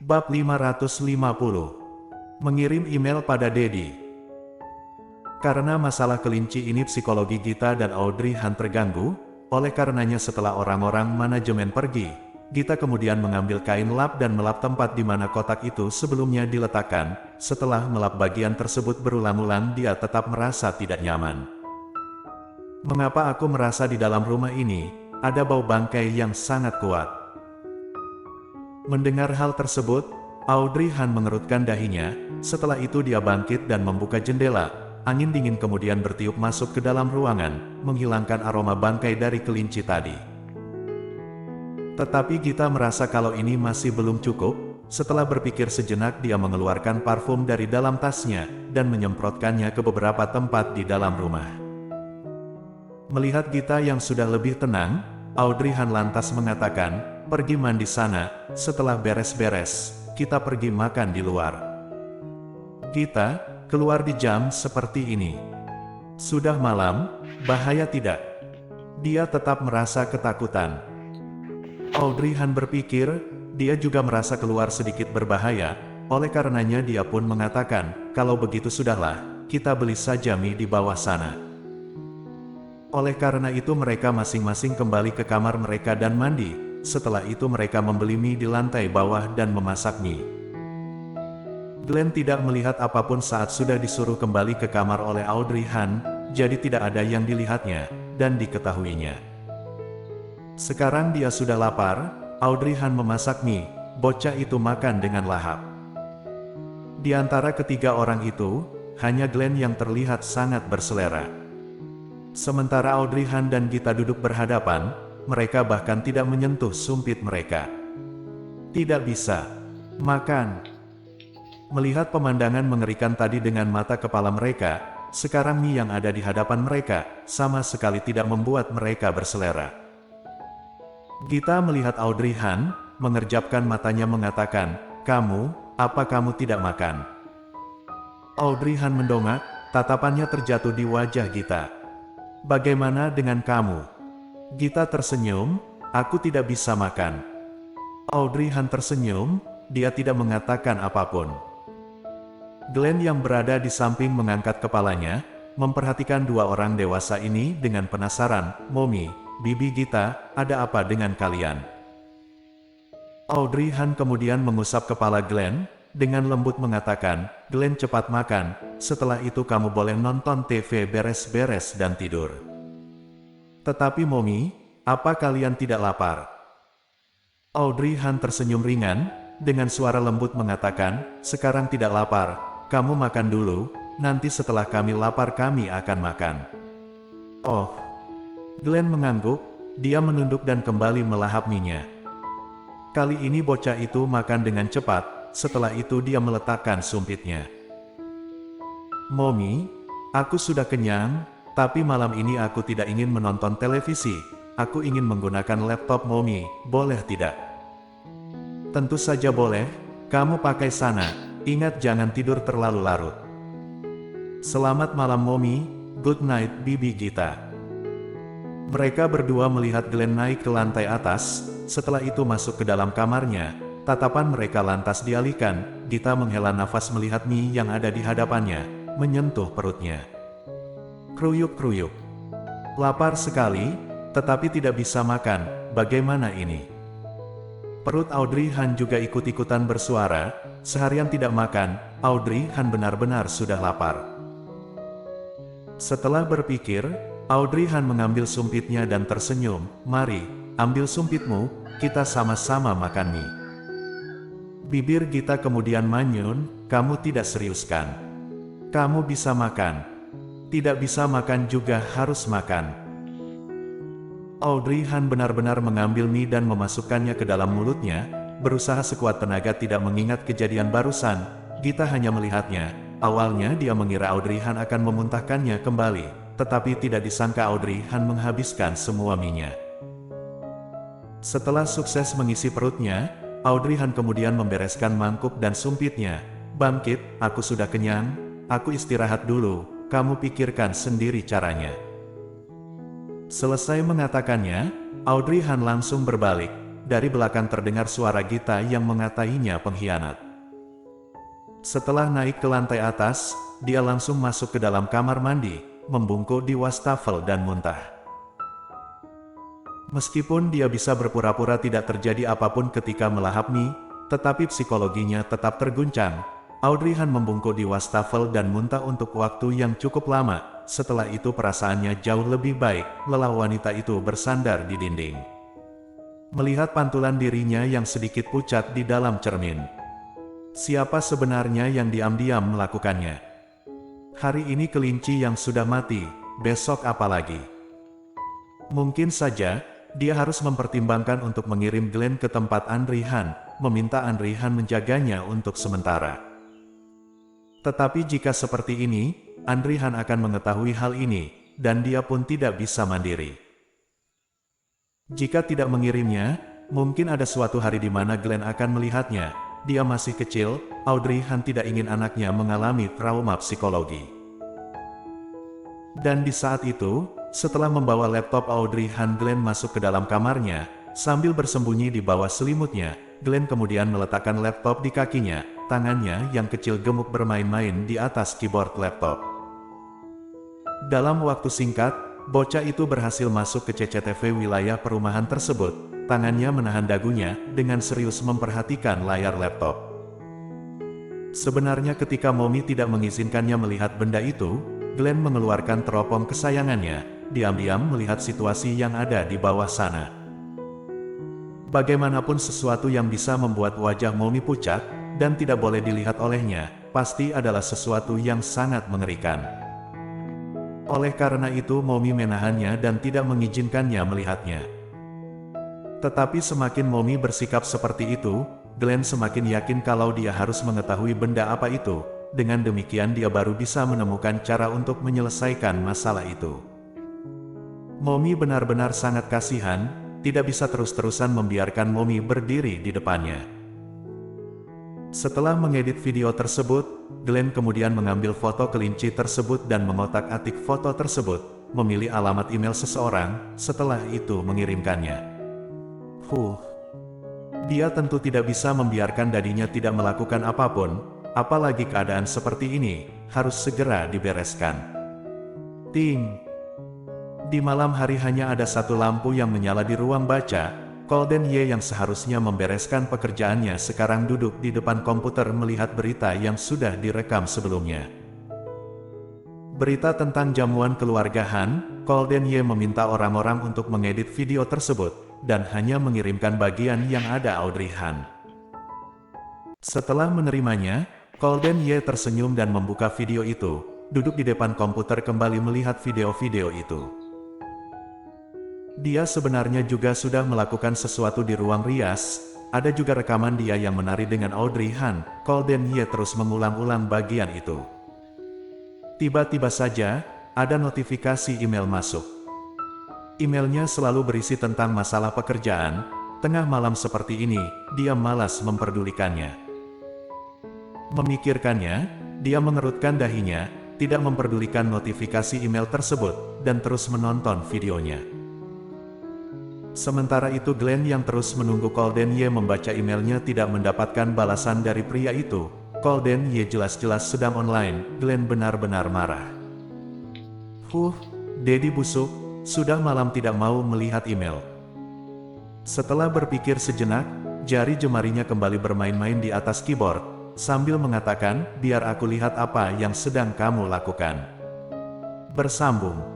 Bab 550. Mengirim email pada Dedi. Karena masalah kelinci ini psikologi Gita dan Audrey Han terganggu, oleh karenanya setelah orang-orang manajemen pergi, Gita kemudian mengambil kain lap dan melap tempat di mana kotak itu sebelumnya diletakkan. Setelah melap bagian tersebut berulang-ulang, dia tetap merasa tidak nyaman. Mengapa aku merasa di dalam rumah ini, ada bau bangkai yang sangat kuat? Mendengar hal tersebut, Audrey Han mengerutkan dahinya. Setelah itu dia bangkit dan membuka jendela. Angin dingin kemudian bertiup masuk ke dalam ruangan, menghilangkan aroma bangkai dari kelinci tadi. Tetapi Gita merasa kalau ini masih belum cukup. Setelah berpikir sejenak, dia mengeluarkan parfum dari dalam tasnya dan menyemprotkannya ke beberapa tempat di dalam rumah. Melihat Gita yang sudah lebih tenang, Audrey Han lantas mengatakan, "Pergi mandi sana, setelah beres-beres, kita pergi makan di luar." Gita, keluar di jam seperti ini. Sudah malam, bahaya tidak? Dia tetap merasa ketakutan. Audrey Han berpikir, dia juga merasa keluar sedikit berbahaya, oleh karenanya dia pun mengatakan, "Kalau begitu sudahlah, kita beli saja mie di bawah sana." Oleh karena itu mereka masing-masing kembali ke kamar mereka dan mandi. Setelah itu mereka membeli mie di lantai bawah dan memasak mie. Glenn tidak melihat apapun saat sudah disuruh kembali ke kamar oleh Audrey Han, jadi tidak ada yang dilihatnya dan diketahuinya. Sekarang dia sudah lapar. Audrey Han memasak mie, bocah itu makan dengan lahap. Di antara ketiga orang itu, hanya Glenn yang terlihat sangat berselera. Sementara Audrey Han dan Gita duduk berhadapan, mereka bahkan tidak menyentuh sumpit mereka. Tidak bisa makan. Melihat pemandangan mengerikan tadi dengan mata kepala mereka, sekarang mie yang ada di hadapan mereka, sama sekali tidak membuat mereka berselera. Gita melihat Audrey Han, mengerjapkan matanya mengatakan, "Kamu, apa kamu tidak makan?" Audrey Han mendongak, tatapannya terjatuh di wajah Gita. "Bagaimana dengan kamu?" Gita tersenyum, "Aku tidak bisa makan." Audrey Han tersenyum, dia tidak mengatakan apapun. Glenn yang berada di samping mengangkat kepalanya, memperhatikan dua orang dewasa ini dengan penasaran. "Mommy, Bibi Gita, ada apa dengan kalian?" Audrey Han kemudian mengusap kepala Glenn, dengan lembut mengatakan, "Glenn, cepat makan, setelah itu kamu boleh nonton TV, beres-beres dan tidur." "Tetapi Mommy, apa kalian tidak lapar?" Audrey Han tersenyum ringan, dengan suara lembut mengatakan, "Sekarang tidak lapar, kamu makan dulu, nanti setelah kami lapar kami akan makan." "Oh." Glenn mengangguk, dia menunduk dan kembali melahap mie-nya. Kali ini bocah itu makan dengan cepat. Setelah itu dia meletakkan sumpitnya. "Mommy, aku sudah kenyang, tapi malam ini aku tidak ingin menonton televisi. Aku ingin menggunakan laptop Mommy, boleh tidak?" "Tentu saja boleh, kamu pakai sana. Ingat jangan tidur terlalu larut." "Selamat malam Mommy, good night Bibi Gita." Mereka berdua melihat Glenn naik ke lantai atas, setelah itu masuk ke dalam kamarnya. Tatapan mereka lantas dialihkan. Gita menghela nafas melihat mie yang ada di hadapannya, menyentuh perutnya. Kruyuk-kruyuk. Lapar sekali, tetapi tidak bisa makan, bagaimana ini? Perut Audrey Han juga ikut-ikutan bersuara, seharian tidak makan, Audrey Han benar-benar sudah lapar. Setelah berpikir, Audrey Han mengambil sumpitnya dan tersenyum, "Mari, ambil sumpitmu, kita sama-sama makan mie." Bibir Gita kemudian manyun, "Kamu tidak serius kan? Kamu bisa makan. Tidak bisa makan juga harus makan." Audrey Han benar-benar mengambil mie dan memasukkannya ke dalam mulutnya, berusaha sekuat tenaga tidak mengingat kejadian barusan. Gita hanya melihatnya. Awalnya dia mengira Audrey Han akan memuntahkannya kembali, tetapi tidak disangka Audrey Han menghabiskan semua mie-nya. Setelah sukses mengisi perutnya, Audrey Han kemudian membereskan mangkuk dan sumpitnya. "Bangkit, aku sudah kenyang, aku istirahat dulu, kamu pikirkan sendiri caranya." Selesai mengatakannya, Audrey Han langsung berbalik. dari belakang terdengar suara Gita yang mengatainya pengkhianat. Setelah naik ke lantai atas, dia langsung masuk ke dalam kamar mandi, membungkuk di wastafel dan muntah. Meskipun dia bisa berpura-pura tidak terjadi apapun ketika melahap mie, tetapi psikologinya tetap terguncang. Audrey Han membungkuk di wastafel dan muntah untuk waktu yang cukup lama. Setelah itu perasaannya jauh lebih baik. Lelah wanita itu bersandar di dinding, melihat pantulan dirinya yang sedikit pucat di dalam cermin. Siapa sebenarnya yang diam-diam melakukannya? Hari ini kelinci yang sudah mati, besok apa lagi? Mungkin saja, dia harus mempertimbangkan untuk mengirim Glenn ke tempat Audrey Han, meminta Audrey Han menjaganya untuk sementara. Tetapi jika seperti ini, Audrey Han akan mengetahui hal ini, dan dia pun tidak bisa mandiri. Jika tidak mengirimnya, mungkin ada suatu hari di mana Glenn akan melihatnya. Dia masih kecil, Audrey Han tidak ingin anaknya mengalami trauma psikologi. Dan di saat itu, setelah membawa laptop Audrey Han, Glenn masuk ke dalam kamarnya. Sambil bersembunyi di bawah selimutnya, Glenn kemudian meletakkan laptop di kakinya. Tangannya yang kecil gemuk bermain-main di atas keyboard laptop. Dalam waktu singkat, bocah itu berhasil masuk ke CCTV wilayah perumahan tersebut. Tangannya menahan dagunya, dengan serius memperhatikan layar laptop. Sebenarnya ketika Mommy tidak mengizinkannya melihat benda itu, Glenn mengeluarkan teropong kesayangannya, diam-diam melihat situasi yang ada di bawah sana. Bagaimanapun sesuatu yang bisa membuat wajah Mommy pucat, dan tidak boleh dilihat olehnya, pasti adalah sesuatu yang sangat mengerikan. Oleh karena itu Mommy menahannya dan tidak mengizinkannya melihatnya. Tetapi semakin Mommy bersikap seperti itu, Glenn semakin yakin kalau dia harus mengetahui benda apa itu. Dengan demikian dia baru bisa menemukan cara untuk menyelesaikan masalah itu. Mommy benar-benar sangat kasihan, tidak bisa terus-terusan membiarkan Mommy berdiri di depannya. Setelah mengedit video tersebut, Glenn kemudian mengambil foto kelinci tersebut dan mengotak-atik foto tersebut, memilih alamat email seseorang, setelah itu mengirimkannya. Dia tentu tidak bisa membiarkan dadinya tidak melakukan apapun, apalagi keadaan seperti ini, harus segera dibereskan. Ting! Di malam hari hanya ada satu lampu yang menyala di ruang baca. Golden Ye yang seharusnya membereskan pekerjaannya sekarang duduk di depan komputer melihat berita yang sudah direkam sebelumnya. Berita tentang jamuan keluarga Han. Golden Ye meminta orang-orang untuk mengedit video tersebut, dan hanya mengirimkan bagian yang ada Audrey Han. Setelah menerimanya, Golden Ye tersenyum dan membuka video itu, duduk di depan komputer kembali melihat video-video itu. Dia sebenarnya juga sudah melakukan sesuatu di ruang rias, ada juga rekaman dia yang menari dengan Audrey Han. Golden Ye terus mengulang-ulang bagian itu. Tiba-tiba saja, ada notifikasi email masuk. Emailnya selalu berisi tentang masalah pekerjaan. Tengah malam seperti ini, dia malas memperdulikannya. Memikirkannya, dia mengerutkan dahinya, tidak memperdulikan notifikasi email tersebut, dan terus menonton videonya. Sementara itu Glenn yang terus menunggu Golden Ye membaca emailnya tidak mendapatkan balasan dari pria itu. Golden Ye jelas-jelas sedang online. Glenn benar-benar marah. Dedi busuk, sudah malam tidak mau melihat email. Setelah berpikir sejenak, jari jemarinya kembali bermain-main di atas keyboard, sambil mengatakan, biar aku lihat apa yang sedang kamu lakukan. Bersambung.